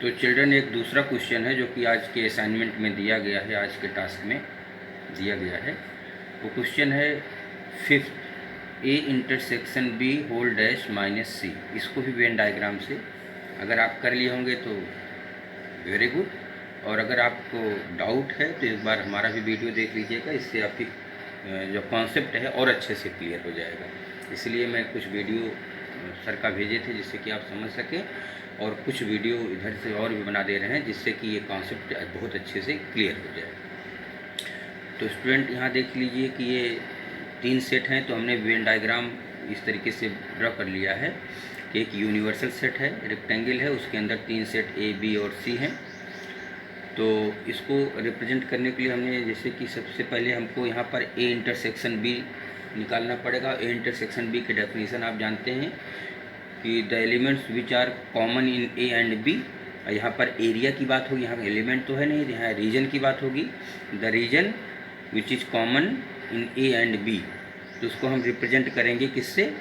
तो चिल्ड्रन एक दूसरा क्वेश्चन है जो कि आज के असाइनमेंट में दिया गया है, आज के टास्क में दिया गया है। वो क्वेश्चन है 5th A intersection B whole dash minus C. इसको भी वेन डायग्राम से अगर आप कर लिए होंगे तो वेरी गुड, और अगर आपको डाउट है तो एक बार हमारा भी वीडियो देख लीजिएगा, इससे आपकी जो कॉन्सेप्ट है और अच्छे से क्लियर हो जाएगा। इसलिए मैं कुछ वीडियो सर का भेजे थे जिससे कि आप समझ सकें, और कुछ वीडियो इधर से और भी बना दे रहे हैं जिससे कि ये कॉन्सेप्ट बहुत अच्छे से क्लियर हो जाए। तो स्टूडेंट यहाँ देख लीजिए कि ये 3 सेट हैं, तो हमने वेन डायग्राम इस तरीके से ड्रा कर लिया है कि एक यूनिवर्सल सेट है, रेक्टेंगल है, उसके अंदर 3 सेट ए बी और सी हैं। तो इसको रिप्रेजेंट करने के लिए हमने जैसे कि सबसे पहले हमको यहाँ पर ए इंटरसेक्शन बी निकालना पड़ेगा। ए इंटरसेक्शन बी की डेफिनेशन आप जानते हैं कि the elements which are common in A and B. यहाँ पर एरिया की बात होगी, यहाँ एलिमेंट तो है नहीं, यहाँ रीजन की बात होगी। The region which is common in A and B, तो उसको हम रिप्रेजेंट करेंगे किससे?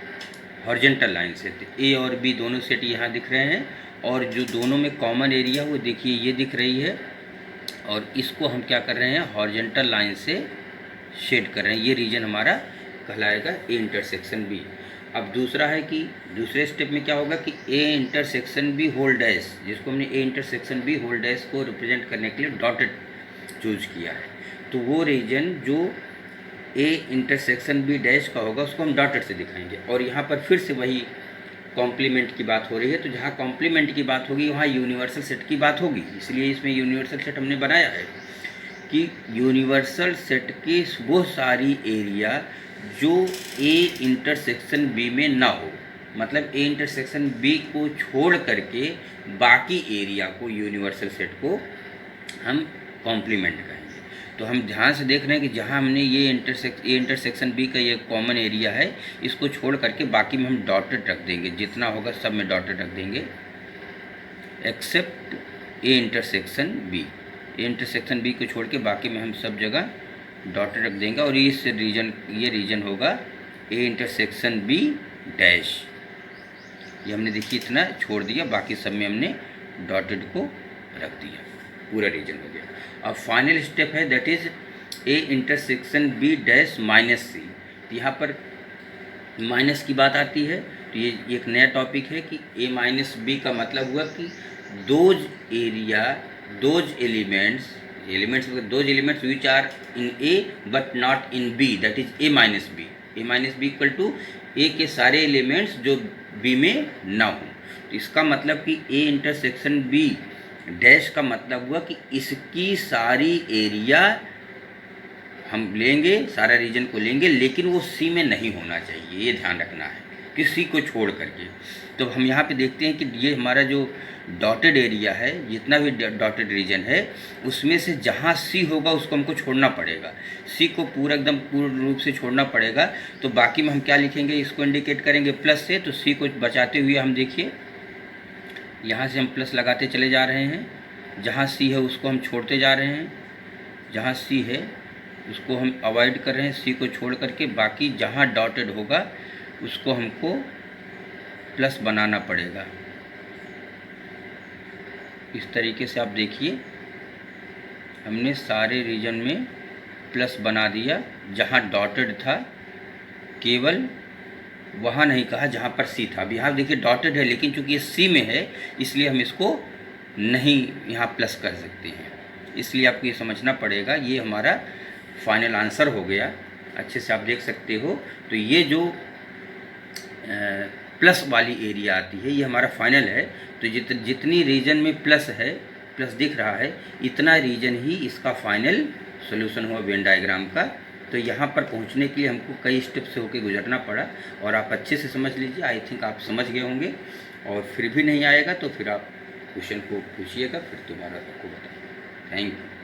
हॉरिजॉन्टल लाइन से। तो ए और बी दोनों सेट यहाँ दिख रहे हैं, और जो दोनों में कॉमन एरिया वो देखिए ये दिख रही है, और इसको हम क्या कर रहे हैं? हॉरिजॉन्टल लाइन से शेड कर रहे हैं। ये रीजन हमारा कहलाएगा ए इंटरसेक्शन बी। अब दूसरा है कि दूसरे स्टेप में क्या होगा कि A intersection B whole dash, जिसको हमने A intersection B whole dash को रिप्रेजेंट करने के लिए डॉटेड चूज किया है, तो वो रीजन जो ए इंटरसेक्शन बी डैश का होगा उसको हम डॉटेड से दिखाएंगे। और यहाँ पर फिर से वही कॉम्प्लीमेंट की बात हो रही है, तो जहाँ कॉम्प्लीमेंट की बात होगी वहाँ यूनिवर्सल सेट की बात होगी, इसलिए इसमें यूनिवर्सल सेट हमने बनाया है कि यूनिवर्सल सेट के वो सारी एरिया जो ए इंटरसेक्शन बी में ना हो, मतलब ए इंटरसेक्शन बी को छोड़ करके बाकी एरिया को, यूनिवर्सल सेट को हम कॉम्प्लीमेंट करेंगे। तो हम ध्यान से देख रहे हैं कि जहाँ हमने ये ए इंटरसेक्शन बी का ये कॉमन एरिया है, इसको छोड़ करके बाकी में हम डॉटेड रख देंगे, जितना होगा सब में डॉटेड रख देंगे except A intersection B. A intersection B को छोड़ के बाकी में हम सब जगह डॉटेड रख देंगे, और ये रीजन होगा ए इंटरसेक्शन बी डैश। ये हमने देखिए इतना छोड़ दिया, बाकी सब में हमने डॉटेड को रख दिया, पूरा रीजन हो गया। अब फाइनल स्टेप है that is A intersection B dash minus C. यहाँ पर माइनस की बात आती है, तो ये एक नया टॉपिक है कि ए माइनस बी का मतलब हुआ कि those elements which are in A but not in B, that is A minus B. A minus B equal to A के सारे एलिमेंट्स जो बी में ना हो। तो इसका मतलब कि ए इंटरसेक्शन बी डैश का मतलब हुआ कि इसकी सारी एरिया हम लेंगे, सारा रीजन को लेंगे, लेकिन वो सी में नहीं होना चाहिए, ये ध्यान रखना है कि सी को छोड़ करके। तो हम यहाँ पे देखते हैं कि ये हमारा जो डॉटेड एरिया है, जितना भी डॉटेड रीजन है, उसमें से जहाँ सी होगा उसको हमको छोड़ना पड़ेगा, सी को एकदम पूर्ण रूप से छोड़ना पड़ेगा। तो बाकी में हम क्या लिखेंगे? इसको इंडिकेट करेंगे प्लस से, तो सी को बचाते हुए हम देखिए यहाँ से हम प्लस लगाते चले जा रहे हैं। जहाँ सी है उसको हम छोड़ते जा रहे हैं, जहाँ सी है उसको हम अवॉइड कर रहे हैं, सी को छोड़ करके बाकी जहाँ डॉटेड होगा उसको हमको प्लस बनाना पड़ेगा। इस तरीके से आप देखिए हमने सारे रीजन में प्लस बना दिया, जहाँ डॉटेड था केवल वहाँ नहीं कहा जहाँ पर सी था। अब यहाँ देखिए डॉटेड है, लेकिन चूंकि ये सी में है इसलिए हम इसको नहीं यहाँ प्लस कर सकते हैं, इसलिए आपको ये समझना पड़ेगा। ये हमारा फाइनल आंसर हो गया, अच्छे से आप देख सकते हो। तो ये जो प्लस वाली एरिया आती है ये हमारा फाइनल है। तो जितनी रीजन में प्लस है, प्लस दिख रहा है, इतना रीजन ही इसका फाइनल सोल्यूशन हुआ वेन डायग्राम का। तो यहाँ पर पहुँचने के लिए हमको कई स्टेप से होकर गुजरना पड़ा, और आप अच्छे से समझ लीजिए। आई थिंक आप समझ गए होंगे, और फिर भी नहीं आएगा तो फिर आप क्वेश्चन को पूछिएगा, फिर दोबारा आपको बताएँ। Thank you.